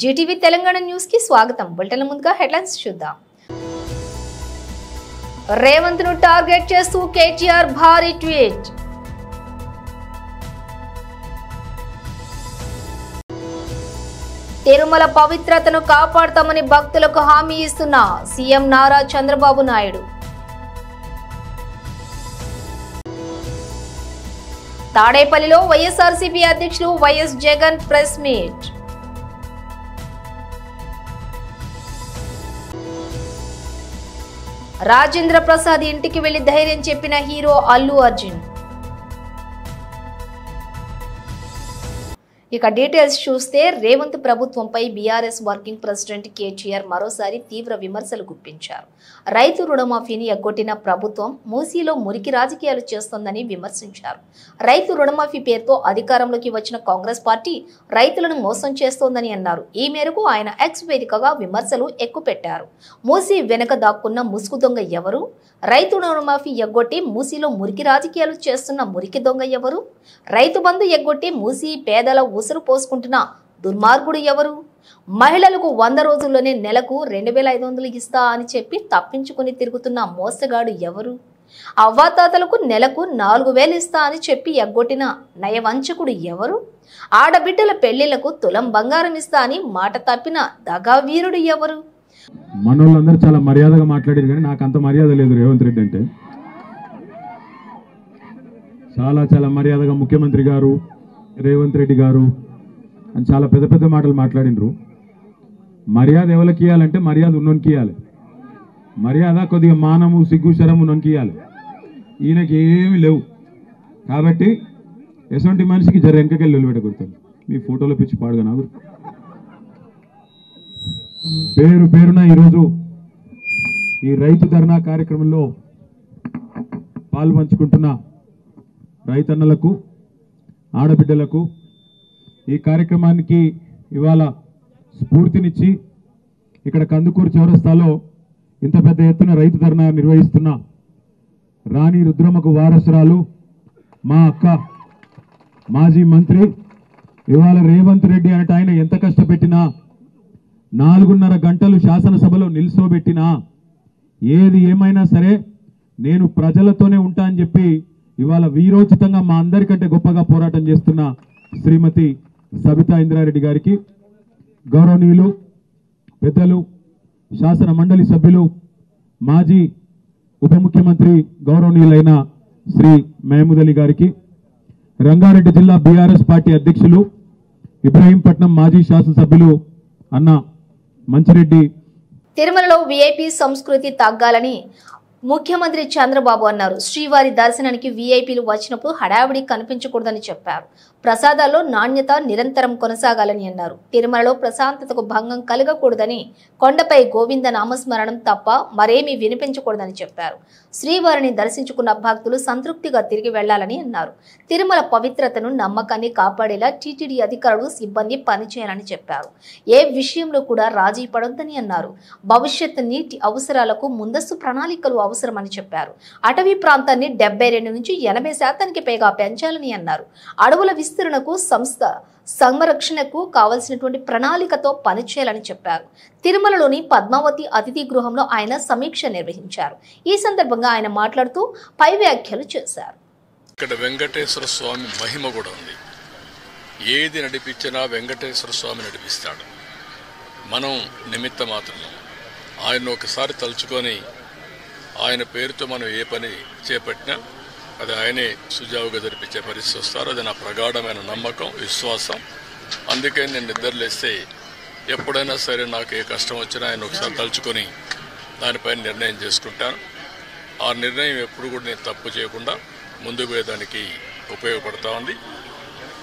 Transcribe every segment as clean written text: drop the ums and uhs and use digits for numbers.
Zee TV Telangana news కి స్వాగతం. Bulletin ముందుగా హెడ్లైన్స్ చూద్దాం. రేవంత్ ను టార్గెట్ చేస్తూ కేటీఆర్ భారీ ట్వీట్. తిరుమల పవిత్రతను కాపాడతామని భక్తులకు హామీ ఇస్తున్న సీఎం నారా చంద్రబాబు నాయుడు. తాడేపల్లిలో వైఎస్ఆర్సీపీ అధ్యక్షులు YS Jagan press meet. Rajendra Prasad ఇంటికి వెళ్లి ధైర్యం చెప్పిన హీరో అల్లు అర్జున్. ఇక డీటెయిల్స్ చూస్తే రేవంత్ ప్రభుత్వంపై బీఆర్ఎస్ వర్కింగ్ ప్రెసిడెంట్ కేటీఆర్ మరోసారి తీవ్ర విమర్శలు గుప్పించారు. రైతు రుణమాఫీని ఎగ్గొట్టిన ప్రభుత్వం మూసీలో మురికి రాజకీయాలు చేస్తోందని విమర్శించారు. రైతు రుణమాఫీ పేరుతో అధికారంలోకి వచ్చిన కాంగ్రెస్ పార్టీ రైతులను మోసం చేస్తోందని అన్నారు. ఈ మేరకు ఆయన ఎక్స్ వేదికగా విమర్శలు ఎక్కుపెట్టారు. మూసీ వెనుక దాక్కున్న ముసుగు దొంగ ఎవరు? రైతు రుణమాఫీ ఎగ్గొట్టి మూసీలో మురికి రాజకీయాలు చేస్తున్న మురికి దొంగ ఎవరు? రైతు బంధు ఎగ్గొట్టి మూసీ పేదల ఉసురు పోసుకుంటున్న దుర్మార్గుడు ఎవరు? మహిళలకు 100 రోజుల్లోనే నెలకు 2500 ఇస్తా అని చెప్పి తప్పించుకుని తిరుగుతున్న మోసగాడు ఎవరు? అవ్వాతాతలకు నెలకు 4000 ఇస్తా అని చెప్పి ఎగ్గొట్టిన నయవంచకుడు ఎవరు? ఆడబిడ్డల పెళ్లిళ్లకు తులం బంగారం ఇస్తా అని మాట తప్పిన దగావీరుడు ఎవరు? మనోళ్ళందరూ చాలా మర్యాదగా మాట్లాడారు, కానీ నాకు అంత మర్యాద లేదు. రేవంత్ రెడ్డి అంటే చాలా మర్యాదగా ముఖ్యమంత్రి గారు, రేవంత్ రెడ్డి గారు అని చాలా పెద్ద పెద్ద మాటలు మాట్లాడినరు. మర్యాద ఎవరికి ఇవ్వాలంటే మర్యాద ఉన్నోనికి ఇవ్వాలి. మర్యాద కొద్దిగా మానము సిగ్గు శరం ఉన్నోనికి ఇవ్వాలి. ఈయనకి ఏమీ లేవు. కాబట్టి ఎటువంటి మనిషికి జర వెంకకెళ్ళి నిలబెట్టకూడతాను. మీ ఫోటోలో పిచ్చి పాడుగా నాకు పేరున ఈరోజు ఈ రైతు ధర్నా కార్యక్రమంలో పాల్పంచుకుంటున్న రైతన్నలకు, ఆడబిడ్డలకు ఈ కార్యక్రమానికి ఇవాళ స్ఫూర్తినిచ్చి ఇక్కడ కందుకూరు చౌరస్తాలో ఇంత పెద్ద ఎత్తున రైతు ధర్నా నిర్వహిస్తున్న రాణి రుద్రమ్మకు వారసురాలు మా అక్క, మాజీ మంత్రి, ఇవాళ రేవంత్ రెడ్డి అంటే ఆయన ఎంత కష్టపెట్టినా 4.5 గంటలు శాసనసభలో నిల్చోబెట్టినా ఏది ఏమైనా సరే నేను ప్రజలతోనే ఉంటా అని చెప్పి ఇవాళ వీరోచితంగా మా అందరికంటే గొప్పగా పోరాటం చేస్తున్న శ్రీమతి సబితా ఇంద్రారెడ్డి గారికి, గౌరవనీయులు పెద్దలు శాసన మండలి సభ్యులు, మాజీ ఉప ముఖ్యమంత్రి గౌరవనీయులైన శ్రీ మహమూద్ అలీ గారికి, రంగారెడ్డి జిల్లా బీఆర్ఎస్ పార్టీ అధ్యక్షులు, ఇబ్రహీంపట్నం మాజీ శాసనసభ్యులు అన్న మంచిరెడ్డి. తిరుమలలో వీఐపీ సంస్కృతి తగ్గాలని ముఖ్యమంత్రి చంద్రబాబు అన్నారు. శ్రీవారి దర్శనానికి వీఐపీలు వచ్చినప్పుడు హడావిడి కనిపించకూడదని చెప్పారు. ప్రసాదాల్లో నాణ్యత నిరంతరం కొనసాగాలని అన్నారు. తిరుమలలో ప్రశాంతతకు భంగం కలగకూడదని, కొండపై గోవింద నామస్మరణం తప్ప మరేమీ వినిపించకూడదని చెప్పారు. శ్రీవారిని దర్శించుకున్న భక్తులు సంతృప్తిగా తిరిగి వెళ్లాలని అన్నారు. తిరుమల పవిత్రతను, నమ్మకాన్ని కాపాడేలా టీటీడీ అధికారులు, సిబ్బంది పనిచేయాలని చెప్పారు. ఏ విషయంలో కూడా రాజీ పడొద్దని అన్నారు. భవిష్యత్ నీటి అవసరాలకు ముందస్తు ప్రణాళికలు అవసరమని చెప్పారు. అటవీ ప్రాంతాన్ని 72 నుంచి 80% పైగా పెంచాలని అన్నారు. అడవుల విస్తరణకు, సంరక్షణకు కావలసినటువంటి ప్రణాళికతో పనిచేయాలని చెప్పారు. తిరుమలలోని పద్మావతి అతిథి గృహంలో ఆయన సమీక్ష నిర్వహించారు. ఈ సందర్భంగా ఆయన మాట్లాడుతూ పై వ్యాఖ్యలు చేశారు. ఇక్కడ వెంకటేశ్వర స్వామి మహిమ కూడా ఉంది. ఏది నడిపించినా వెంకటేశ్వర స్వామి నడిపిస్తాడు. మనం నిమిత్త మాత్రమే. ఆయన ఒకసారి తలుచుకొని ఆయన పేరుతో మనం ఏ పని చేపట్టినా అది ఆయనే సుజావుగా జరిపించే పరిస్థితి వస్తారు. అది నా ప్రగాఢమైన నమ్మకం, విశ్వాసం. అందుకే నేను నిద్రలేస్తే ఎప్పుడైనా సరే నాకు ఏ కష్టం వచ్చినా ఆయన ఒకసారి తలుచుకొని దానిపైన నిర్ణయం చేసుకుంటాను. ఆ నిర్ణయం ఎప్పుడు కూడా నేను తప్పు చేయకుండా ముందుకు పోయేదానికి ఉపయోగపడతా ఉంది.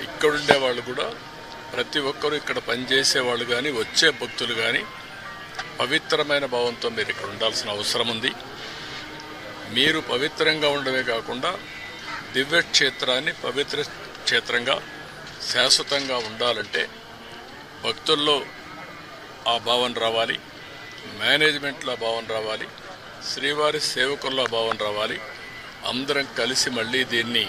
ఇక్కడుండే వాళ్ళు కూడా ప్రతి ఒక్కరూ ఇక్కడ పనిచేసే వాళ్ళు కానీ, వచ్చే భక్తులు కానీ పవిత్రమైన భావంతో మీరు ఇక్కడ ఉండాల్సిన అవసరం ఉంది. మీరు పవిత్రంగా ఉండడమే కాకుండా దివ్యక్షేత్రాన్ని పవిత్ర క్షేత్రంగా శాశ్వతంగా ఉండాలంటే భక్తుల్లో ఆ భావన రావాలి, మేనేజ్మెంట్లో ఆ భావన రావాలి, శ్రీవారి సేవకుల్లో భావన రావాలి. అందరం కలిసి మళ్ళీ దీన్ని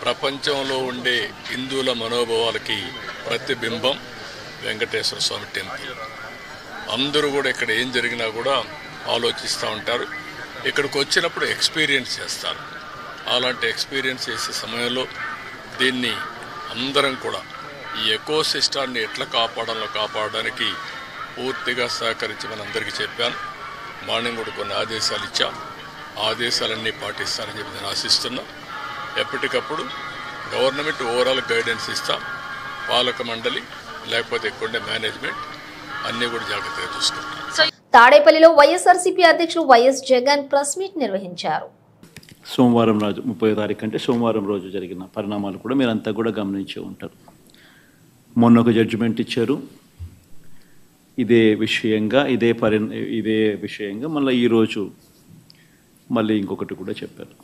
ప్రపంచంలో ఉండే హిందువుల మనోభావాలకి ప్రతిబింబం, వెంకటేశ్వర స్వామి టెంపుల్. అందరూ కూడా ఇక్కడ ఏం జరిగినా కూడా ఆలోచిస్తూ ఉంటారు. ఇక్కడికి వచ్చినప్పుడు ఎక్స్పీరియన్స్ చేస్తారు. అలాంటి ఎక్స్పీరియన్స్ చేసే సమయంలో దీన్ని అందరం కూడా ఈ ఎకో సిస్టాన్ని ఎట్లా కాపాడడానికి పూర్తిగా సహకరించి మనందరికీ చెప్పాను. మార్నింగ్ కూడా కొన్ని ఆదేశాలు ఇచ్చాం. ఆదేశాలన్నీ పాటిస్తారని చెప్పి నేను ఆశిస్తున్నా. ఎప్పటికప్పుడు గవర్నమెంట్ ఓవరాల్ గైడెన్స్ ఇస్తాం. పాలక మండలి లేకపోతే ఇక్కడ మేనేజ్మెంట్ అన్నీ కూడా జాగ్రత్తగా చూసుకుంటాం. తాడేపల్లిలో వైఎస్ఆర్సీపీ అధ్యక్షులు వైఎస్ జగన్ ప్రెస్ మీట్ నిర్వహించారు. సోమవారం రోజు 30వ తారీఖు అంటే సోమవారం రోజు జరిగిన పరిణామాలు కూడా మీరంతా కూడా గమనించే ఉంటారు. మొన్న ఒక జడ్జిమెంట్ ఇచ్చారు. ఇదే విషయంగా మళ్ళీ ఈరోజు మళ్ళీ ఇంకొకటి కూడా చెప్పారు.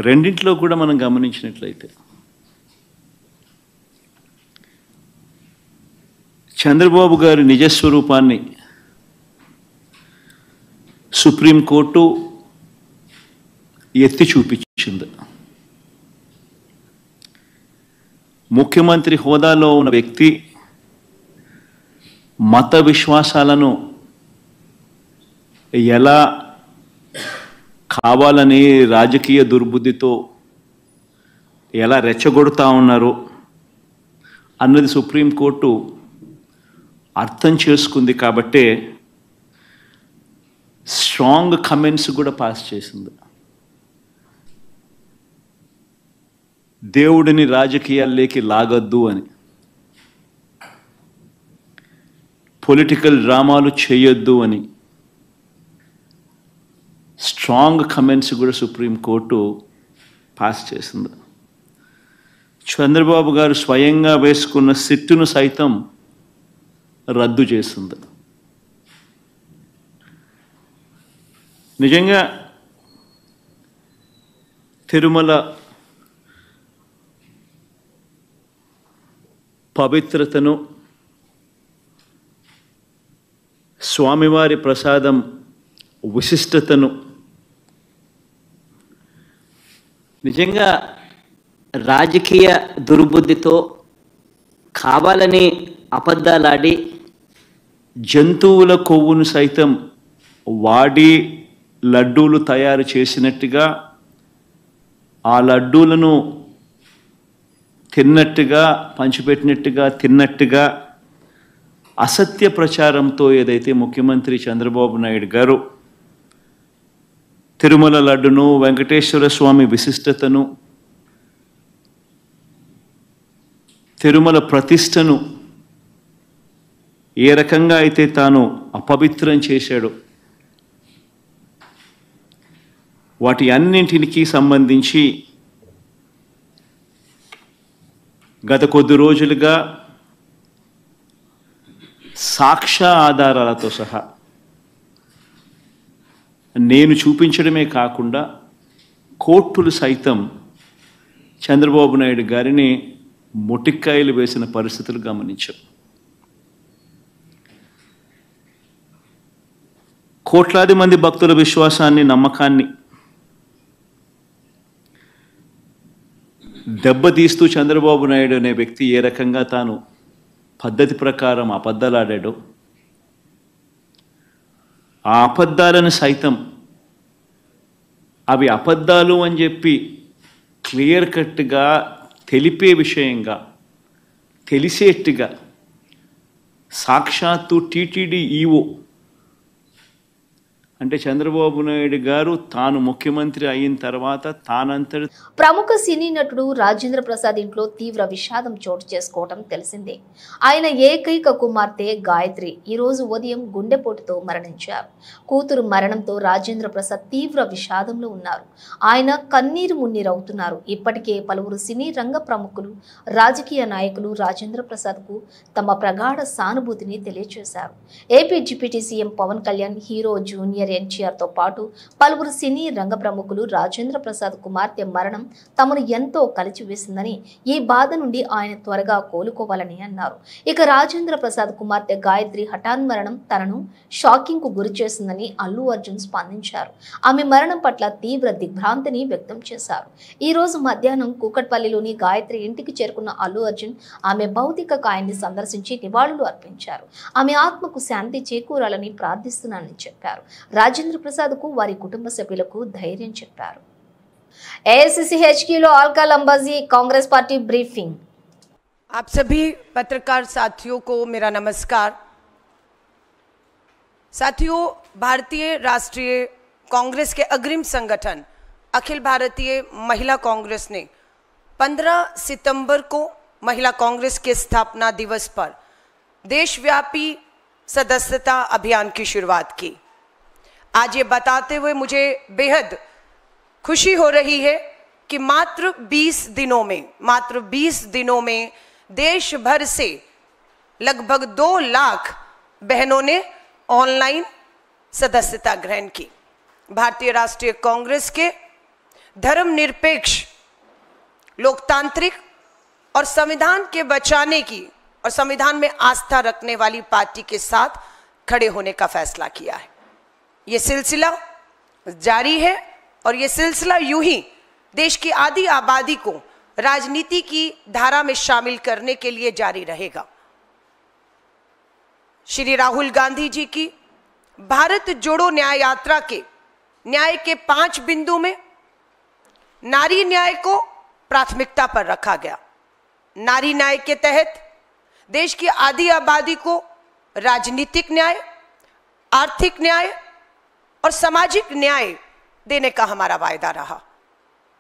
రెండింటిలో కూడా మనం గమనించినట్లయితే చంద్రబాబు గారి నిజస్వరూపాన్ని సుప్రీంకోర్టు ఎత్తి చూపించింది. ముఖ్యమంత్రి హోదాలో ఉన్న వ్యక్తి మత విశ్వాసాలను ఎలా కావాలని రాజకీయ దుర్బుద్ధితో ఎలా రెచ్చగొడుతూ ఉన్నారు అన్నది సుప్రీంకోర్టు అర్థం చేసుకుంది. కాబట్టే స్ట్రాంగ్ కమెంట్స్ కూడా పాస్ చేసింది. దేవుడిని రాజకీయాల్లోకి లాగొద్దు అని, పొలిటికల్ డ్రామాలు చేయొద్దు అని స్ట్రాంగ్ కమెంట్స్ కూడా సుప్రీంకోర్టు పాస్ చేసింది. చంద్రబాబు గారు స్వయంగా వేసుకున్న సిట్టును సైతం రద్దు చేసింది. నిజంగా తిరుమల పవిత్రతను, స్వామివారి ప్రసాదం విశిష్టతను నిజంగా రాజకీయ దుర్బుద్ధితో కావాలని అబద్ధాలాడి జంతువుల కొవ్వును సైతం వాడి లడ్డూలు తయారు చేసినట్టుగా, ఆ లడ్డూలను తిన్నట్టుగా, పంచిపెట్టినట్టుగా తిన్నట్టుగా అసత్య ప్రచారంతో ఏదైతే ముఖ్యమంత్రి చంద్రబాబు నాయుడు గారు తిరుమల లడ్డును, వెంకటేశ్వర స్వామి విశిష్టతను, తిరుమల ప్రతిష్టను ఏ రకంగా అయితే తాను అపవిత్రం చేశాడో వాటి అన్నింటికి సంబంధించి గత కొద్ది రోజులుగా సాక్ష్య ఆధారాలతో సహా నేను చూపించడమే కాకుండా కోర్టులు సైతం చంద్రబాబు నాయుడు గారిని మొటిక్కాయలు వేసిన పరిస్థితులు గమనించాం. కోట్లాది మంది భక్తుల విశ్వాసాన్ని, నమ్మకాన్ని దెబ్బతీస్తూ చంద్రబాబు నాయుడు అనే వ్యక్తి ఏ రకంగా తాను పద్ధతి ప్రకారం అబద్ధాలాడాడో, ఆ అబద్ధాలను సైతం అవి అబద్ధాలు అని చెప్పి క్లియర్ కట్గా తెలిపే విషయంగా, తెలిసేట్టుగా సాక్షాత్తు టీటీడీ ఈఓ అంటే చంద్రబాబు నాయుడు గారు తాను ముఖ్యమంత్రి అయిన తర్వాత తానంతటి. ప్రముఖ సినీ నటుడు రాజేంద్ర ప్రసాద్ ఇంట్లో తీవ్ర విషాదం చోటు చేసుకోవటం తెలిసిందే. ఆయన ఏకైక కుమార్తె గాయత్రి ఈ రోజు ఉదయం గుండెపోటుతో మరణించారు. కూతురు మరణంతో రాజేంద్ర ప్రసాద్ తీవ్ర విషాదంలో ఉన్నారు. ఆయన కన్నీరు మున్నీరవుతున్నారు. ఇప్పటికే పలువురు సినీ రంగ ప్రముఖులు, రాజకీయ నాయకులు రాజేంద్ర ప్రసాద్ కు తమ ప్రగాఢ సానుభూతిని తెలియజేశారు. AP deputy CM Pawan Kalyan, hero junior junior NTR తో పాటు పలువురు సినీ రంగ ప్రముఖులు రాజేంద్ర ప్రసాద్ కుమార్తె మరణం తమను ఎంతో కలిచివేసిందని, ఈ బాధ నుండి ఆయన త్వరగా కోలుకోవాలని అన్నారు. ఇక రాజేంద్ర ప్రసాద్ కుమార్తె గాయత్రి హఠాన్ మరణం తనను షాకింగ్ కు గురి చేసిందని అల్లు అర్జున్ స్పందించారు. ఆమె మరణం పట్ల తీవ్ర దిగ్భ్రాంతిని వ్యక్తం చేశారు. ఈ రోజు మధ్యాహ్నం కూకట్పల్లిలోని గాయత్రి ఇంటికి చేరుకున్న అల్లు అర్జున్ ఆమె భౌతిక కాయాన్ని సందర్శించి నివాళులు అర్పించారు. ఆమె ఆత్మకు శాంతి చేకూరాలని ప్రార్థిస్తున్నానని చెప్పారు. రాజేంద్ర ప్రసాద్ కు వారి కుటుంబ సభ్యులకు ధైర్యం చెప్పారు. ఏఐసిసి హెచ్క్యూలో ఆల్కల్ అంబాజీ कांग्रेस पार्टी ब्रीफिंग। आप सभी पत्रकार साथियों को मेरा नमस्कार। साथियों, भारतीय राष्ट्रीय कांग्रेस के अग्रिम संगठन अखिल भारतीय महिला कांग्रेस ने 15 सितंबर को महिला कांग्रेस के स्थापना दिवस पर देशव्यापी सदस्यता अभियान की शुरुआत की। आज ये बताते हुए मुझे बेहद खुशी हो रही है कि मात्र 20 दिनों में देश भर से लगभग 2 लाख बहनों ने ऑनलाइन सदस्यता ग्रहण की। भारतीय राष्ट्रीय कांग्रेस के धर्मनिरपेक्ष, लोकतांत्रिक और संविधान के बचाने की और संविधान में आस्था रखने वाली पार्टी के साथ खड़े होने का फैसला किया है। ये सिलसिला जारी है और ये सिलसिला यूं ही देश की आधी आबादी को राजनीति की धारा में शामिल करने के लिए जारी रहेगा। श्री राहुल गांधी जी की भारत जोड़ो न्याय यात्रा के न्याय के 5 बिंदु में नारी न्याय को प्राथमिकता पर रखा गया। नारी न्याय के तहत देश की आधी आबादी को राजनीतिक न्याय, आर्थिक न्याय और सामाजिक न्याय देने का हमारा वायदा रहा।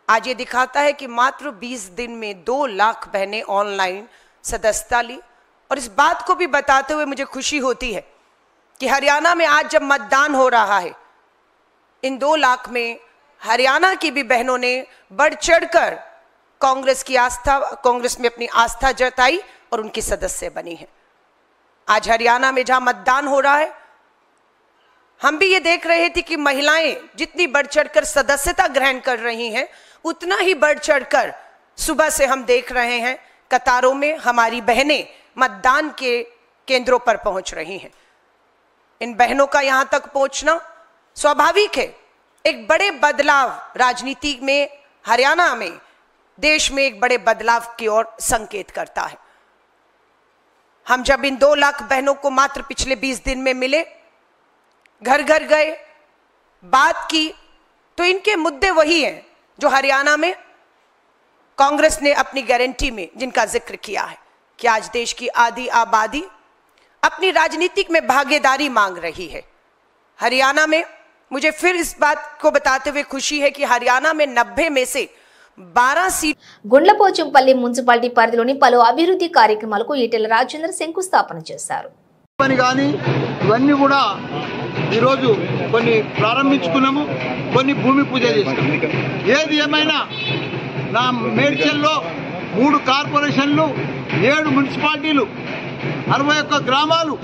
आज ये दिखाता है कि मात्र 20 दिन में 2 लाख बहनें ऑनलाइन सदस्यता ली। और इस बात को भी बताते हुए मुझे खुशी होती है कि हरियाणा में आज जब मतदान हो रहा है, इन 2 लाख में हरियाणा की भी बहनों ने बढ़ चढ़कर कांग्रेस में अपनी आस्था जताई और उनकी सदस्य बनी है। आज हरियाणा में जहां मतदान हो रहा है, हम भी ये देख रहे थे कि महिलाएं जितनी बढ़ चढ़कर सदस्यता ग्रहण कर रही हैं, उतना ही बढ़ चढ़कर सुबह से हम देख रहे हैं कतारों में हमारी बहनें मतदान के केंद्रों पर पहुंच रही हैं। इन बहनों का यहां तक पहुंचना स्वाभाविक है। एक बड़े बदलाव राजनीति में, हरियाणा में, देश में एक बड़े बदलाव की ओर संकेत करता है। हम जब इन 2 लाख बहनों को मात्र पिछले 20 दिन में मिले, घर घर गए, बात की, तो इनके मुद्दे वही हैं जो हरियाणा में कांग्रेस ने अपनी गारंटी में जिनका जिक्र किया है कि आज देश की आधी आबादी अपनी राजनीतिक में भागीदारी मांग रही है। हरियाणा में मुझे फिर इस बात को बताते हुए खुशी है कि हरियाणा में 90 में से 12 सीट। గుండ్లపోచంపల్లి మున్సిపాలిటీ పరిధిలోని పలు అభివృద్ధి కార్యక్రమాలకు ఈటెల రాజేందర్ శంకుస్థాపన చేశారు. ఇవన్నీ కూడా ఈరోజు కొన్ని ప్రారంభించుకున్నాము, కొన్ని భూమి పూజ చేసినాము. ఏది ఏమైనా నా మేడ్చల్లో 3 కార్పొరేషన్లు, 7 మున్సిపాలిటీలు, 61 గ్రామాలు,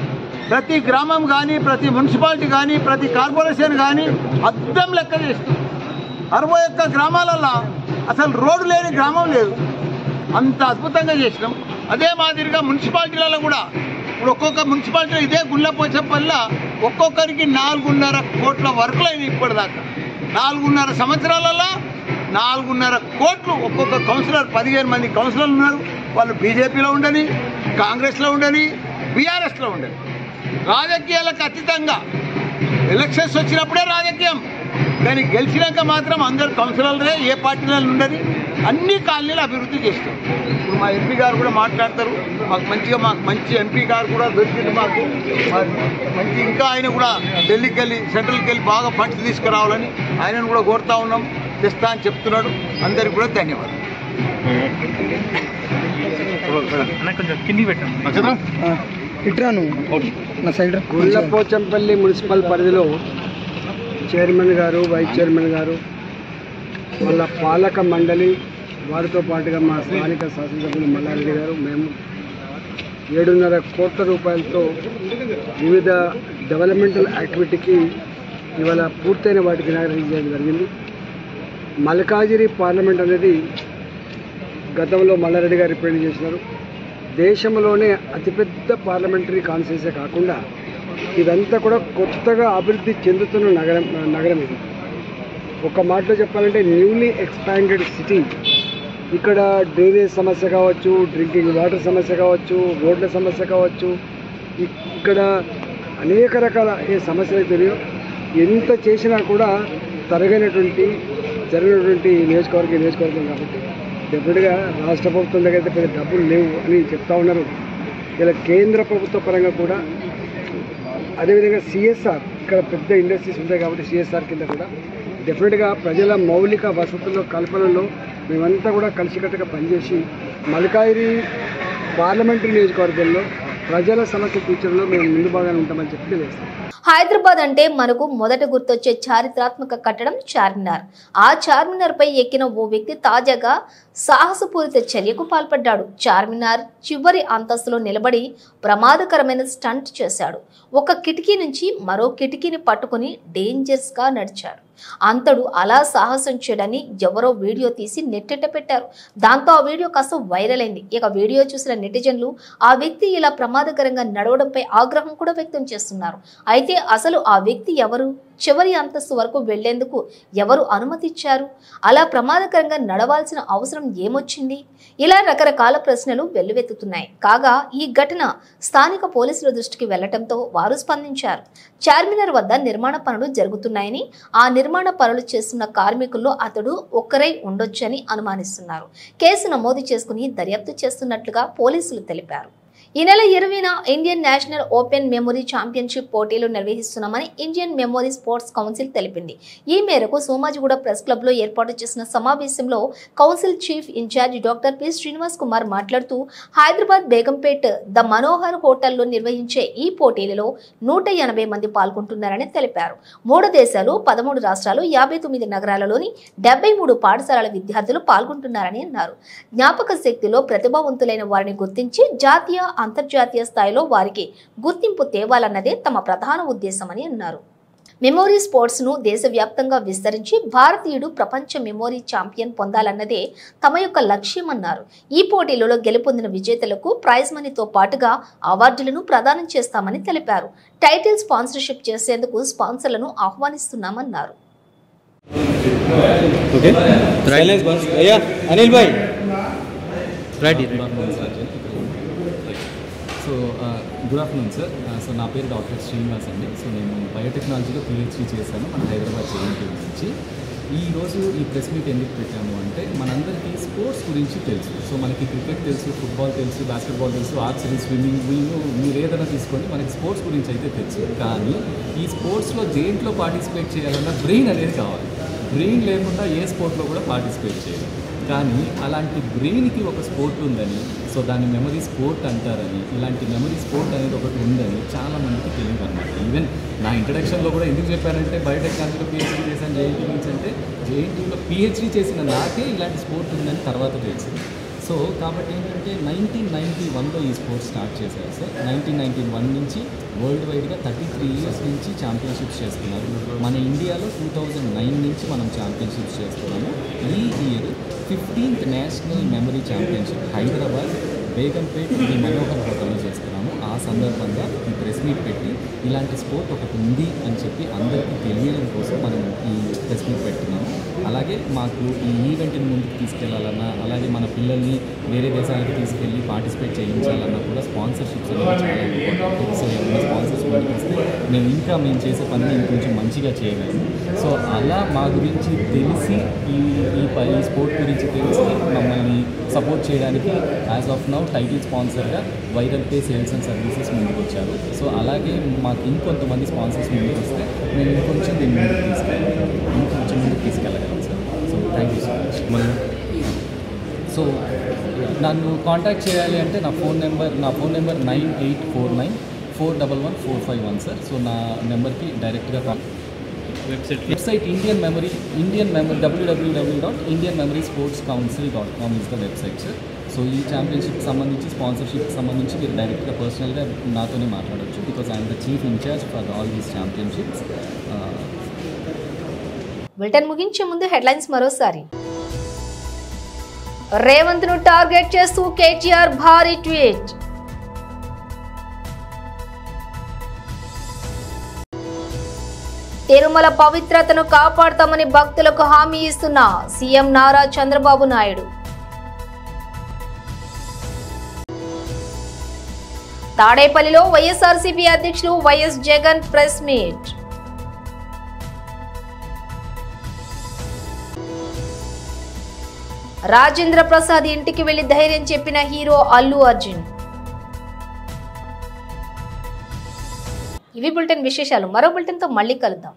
ప్రతి గ్రామం కానీ, ప్రతి మున్సిపాలిటీ కానీ, ప్రతి కార్పొరేషన్ కానీ అద్దం లెక్క చేస్తుంది. 61 గ్రామాలలో అసలు రోడ్డు లేని గ్రామం లేదు. అంత అద్భుతంగా చేసినాం. అదే మాదిరిగా మున్సిపాలిటీలలో కూడా ఇప్పుడు ఒక్కొక్క మున్సిపాలిటీ ఇదే గుండ్లపోచంపల్లిలో ఒక్కొక్కరికి 4.5 కోట్ల వర్కులు అయినాయి. ఇప్పటిదాకా 4.5 సంవత్సరాలలో 4.5 కోట్లు. ఒక్కొక్క కౌన్సిలర్ 15 మంది కౌన్సిలర్లు ఉన్నారు. వాళ్ళు బీజేపీలో ఉండని, కాంగ్రెస్లో ఉండని, బీఆర్ఎస్లో ఉండని. రాజకీయాలకు అతీతంగా ఎలక్షన్స్ వచ్చినప్పుడే రాజకీయం, కానీ గెలిచినాక మాత్రం అందరు కౌన్సిలర్లే, ఏ పార్టీలో ఉండని అన్ని కాలనీలు అభివృద్ధి చేస్తాం. ఇప్పుడు మా ఎంపీ గారు కూడా మాట్లాడతారు. మాకు మంచి ఎంపీ గారు కూడా దొరికింది మాకు. మంచి ఇంకా ఆయన కూడా ఢిల్లీకి వెళ్ళి, సెంట్రల్కి వెళ్ళి బాగా ఫండ్స్ తీసుకురావాలని ఆయనను కూడా కోరుతా ఉన్నాం. తెస్తా అని చెప్తున్నాడు. అందరికి కూడా ధన్యవాదాలు. గుండ్లపోచంపల్లి మున్సిపల్ పరిధిలో చైర్మన్ గారు, వైస్ చైర్మన్ గారు, వాళ్ళ పాలక మండలి, వారితో పాటుగా మా స్థానిక శాసనసభ్యులు మల్లారెడ్డి గారు, మేము 7.5 కోట్ల రూపాయలతో వివిధ డెవలప్మెంటల్ యాక్టివిటీకి ఇవాళ పూర్తయిన వాటికి ఇనాగరేషన్ చేయడం జరిగింది. మల్కాజిగిరి పార్లమెంట్ అనేది గతంలో మల్లారెడ్డి గారు రిప్రజెంట్ చేసినారు. దేశంలోనే అతిపెద్ద పార్లమెంటరీ కాన్స్టిట్యూన్సీ కాకుండా ఇదంతా కూడా కొత్తగా అభివృద్ధి చెందుతున్న నగరం ఇది. ఒక మాటలో చెప్పాలంటే న్యూలీ ఎక్స్పాండెడ్ సిటీ. ఇక్కడ డ్రైనేజ్ సమస్య కావచ్చు, డ్రింకింగ్ వాటర్ సమస్య కావచ్చు, రోడ్ల సమస్య కావచ్చు, ఇక్కడ అనేక రకాల ఏ సమస్యలు తెలియవు. ఎంత చేసినా కూడా జరిగినటువంటి నియోజకవర్గం కాబట్టి డెఫినెట్గా రాష్ట్ర ప్రభుత్వం దగ్గర అయితే పెద్ద డబ్బులు లేవు అని చెప్తా ఉన్నారు. ఇలా కేంద్ర ప్రభుత్వ పరంగా కూడా అదేవిధంగా సిఎస్ఆర్, ఇక్కడ పెద్ద ఇండస్ట్రీస్ ఉంటాయి కాబట్టి సిఎస్ఆర్ కింద కూడా డెఫినెట్గా ప్రజల మౌలిక వసతుల కల్పనలో మేమంతా కూడా కలిసికట్టుగా పనిచేసి మల్కాజిగిరి పార్లమెంటరీ నియోజకవర్గంలో ప్రజల సమస్య తీర్చడంలో మేము ముందు భాగానే ఉంటామని చెప్పి తెలియజేస్తాం. హైదరాబాద్ అంటే మనకు మొదట గుర్తొచ్చే చారిత్రాత్మక కట్టడం చార్మినార్. ఆ చార్మినార్ పై ఎక్కిన ఓ వ్యక్తి తాజాగా సాహసపూరిత చర్యకు పాల్పడ్డాడు. చార్మినార్ చివరి అంతస్తులో నిలబడి ప్రమాదకరమైన స్టంట్ చేశాడు. ఒక కిటికీ నుంచి మరో కిటికీని పట్టుకుని డేంజరస్ గా నడిచాడు. అంతడు అలా సాహసం చేయడాన్ని ఎవరో వీడియో తీసి నెట్టెట్ట పెట్టారు. దాంతో ఆ వీడియో కాస్త వైరల్ అయింది. ఇక వీడియో చూసిన నెటిజన్లు ఆ వ్యక్తి ఇలా ప్రమాదకరంగా నడవడంపై ఆగ్రహం కూడా వ్యక్తం చేస్తున్నారు. అయితే అసలు ఆ వ్యక్తి ఎవరు? చివరి అంతస్తు వరకు వెళ్లేందుకు ఎవరు అనుమతిచ్చారు? అలా ప్రమాదకరంగా నడవాల్సిన అవసరం ఏమొచ్చింది? ఇలా రకరకాల ప్రశ్నలు వెల్లువెత్తుతున్నాయి. కాగా ఈ ఘటన స్థానిక పోలీసుల దృష్టికి వెళ్లటంతో వారు స్పందించారు. చార్మినార్ వద్ద నిర్మాణ పనులు జరుగుతున్నాయని, ఆ నిర్మాణ పనులు చేస్తున్న కార్మికుల్లో అతడు ఒక్కరై ఉండొచ్చని అనుమానిస్తున్నారు. కేసు నమోదు చేసుకుని దర్యాప్తు చేస్తున్నట్లుగా పోలీసులు తెలిపారు. ఈ నెల 20న Indian national open memory championship పోటీలు నిర్వహిస్తున్నామని ఇండియన్ మెమరీ స్పోర్ట్స్ కౌన్సిల్ తెలిపింది. ఈ మేరకు సోమాజిగూడ ప్రెస్ క్లబ్ లో ఏర్పాటు చేసిన సమావేశంలో council chief in-charge doctor P Srinivas Kumar మాట్లాడుతూ, హైదరాబాద్ బేగంపేట్ ద మనోహర్ హోటల్లో నిర్వహించే ఈ పోటీలలో 180 మంది పాల్గొంటున్నారని తెలిపారు. 3 దేశాలు, 13 రాష్ట్రాలు, 59 నగరాలలోని 73 పాఠశాలల విద్యార్థులు పాల్గొంటున్నారని అన్నారు. జ్ఞాపక శక్తిలో ప్రతిభావంతులైన వారిని గుర్తించి జాతీయ, అంతర్జాతీయ స్థాయిలో వారికి గుర్తింపు తేవాలన్నదే తమ ప్రధాన ఉద్దేశమని అన్నారు. మెమోరీ స్పోర్ట్స్ ను దేశవ్యాప్తంగా విస్తరించి భారతీయుడు ప్రపంచ మెమోరీ ఛాంపియన్ పొందాలన్నదే తమ యొక్క లక్ష్యమన్నారు. ఈ పోటీలలో గెలుపొందిన విజేతలకు ప్రైజ్ మనీతో పాటుగా అవార్డులను ప్రదానం చేస్తామని తెలిపారు. టైటిల్ స్పాన్సర్షిప్ చేసేందుకు స్పాన్సర్లను ఆహ్వానిస్తున్నామన్నారు. So good afternoon sir. So నా పేరు డాక్టర్ శ్రీనివాస్ అండి. సో నేను బయోటెక్నాలజీలో PhD చేశాను మన హైదరాబాద్ JNT నుంచి. ఈరోజు ఈ ప్రెస్ మీట్ ఎందుకు పెట్టాము అంటే మనందరికీ స్పోర్ట్స్ గురించి తెలుసు. సో మనకి క్రికెట్ తెలుసు, ఫుట్బాల్ తెలుసు, బాస్కెట్బాల్ తెలుసు, ఆర్చరీ, స్విమ్మింగ్, మీరు ఏదైనా తీసుకోండి, మనకి స్పోర్ట్స్ గురించి అయితే తెలుసు. కానీ ఈ స్పోర్ట్స్లో దేంట్లో పార్టిసిపేట్ చేయాలన్నా బ్రెయిన్ అనేది కావాలి. బ్రెయిన్ లేకుండా ఏ స్పోర్ట్లో కూడా పార్టిసిపేట్ చేయాలి. కానీ అలాంటి బ్రెయిన్కి ఒక స్పోర్ట్ ఉందని, సో దాన్ని మెమరీ స్పోర్ట్ అంటారని, ఇలాంటి మెమరీ స్పోర్ట్ అనేది ఒకటి ఉందని చాలామందికి తెలియదు అనమాట. ఈవెన్ నా ఇంట్రడక్షన్లో కూడా ఎందుకు చెప్పానంటే బయోటెక్నాలజీలో PhD చేశాను JNT నుంచి అంటే JNTలో PhD చేసిన నాకే ఇలాంటి స్పోర్ట్ ఉందని తర్వాత తెలిసింది. సో కాబట్టి ఏంటంటే 1991లో ఈ స్పోర్ట్స్ స్టార్ట్ చేశారు సార్. 1991 నుంచి వరల్డ్ వైడ్గా 33 ఇయర్స్ నుంచి ఛాంపియన్షిప్స్ చేస్తున్నారు. మన ఇండియాలో 2009 నుంచి మనం ఛాంపియన్షిప్స్ చేస్తున్నాము. ఈ year 15th national memory championship Hyderabad Begumpet the Manohar హోటల్లో చేస్తున్నాము. ఆ సందర్భంగా ఈ ప్రెస్ మీట్ పెట్టి ఇలాంటి స్పోర్ట్ ఒకటి ఉంది అని చెప్పి అందరికీ తెలియడం కోసం మనం ఈ ప్రెస్ మీట్ పెడుతున్నాము. అలాగే మాకు ఈ ఈవెంట్ని ముందుకు తీసుకెళ్లాలన్నా, అలాగే మన పిల్లల్ని వేరే దేశాలకు తీసుకెళ్ళి పార్టిసిపేట్ చేయించాలన్నా కూడా స్పాన్సర్షిప్స్ అనేది చాలా ఇంపార్టెంట్. సో ఏమైనా స్పాన్సర్స్ ముందుకు వస్తే మేము చేసే పనిని ఇంకొంచెం మంచిగా చేయగలము. సో అలా మా గురించి తెలిసి ఈ స్పోర్ట్ గురించి తెలిసి మమ్మల్ని సపోర్ట్ చేయడానికి యాజ్ ఆఫ్ నౌ టైటిల్ స్పాన్సర్గా Viral Pay Sales and Services ముందుకు వచ్చారు. సో అలాగే మాకు ఇంకొంతమంది స్పాన్సర్స్ ముందుకు వస్తే మేము ఇంకొంచెం దీన్ని ముందుకు తీసుకెళ్ళగలం sir. So thank you so much. So నన్ను కాంటాక్ట్ చేయాలి అంటే నా ఫోన్ నెంబర్ 9849411451 సార్. సో నా నెంబర్కి డైరెక్ట్గా website www.indianmemorysportscouncil.com is the website sir. So ఈ ఛాంపియన్షిప్కి సంబంధించి స్పాన్సర్షిప్కి సంబంధించి మీరు డైరెక్ట్గా పర్సనల్గా నాతోనే మాట్లాడవచ్చు. Because I'm the chief in-charge for all these championships. Bulletin ముగించే ముందు హెడ్లైన్స్ మరోసారి. రేవంత్ ను టార్గెట్ చేస్తూ కేటీఆర్ భారీ ట్వీట్. తిరుమల పవిత్రతను కాపాడతామని భక్తులకు హామీ ఇస్తున్న సీఎం నారా చంద్రబాబు నాయుడు. తాడేపల్లిలో వైఎస్ఆర్సీపీ అధ్యక్షులు YS Jagan press meet. Rajendra Prasad ఇంటికి వెళ్లి ధైర్యం చెప్పిన హీరో అల్లు అర్జున్. ఇవి బులెటిన్ విశేషాలు. మరో బులెటిన్తో మళ్ళీ కలుద్దాం.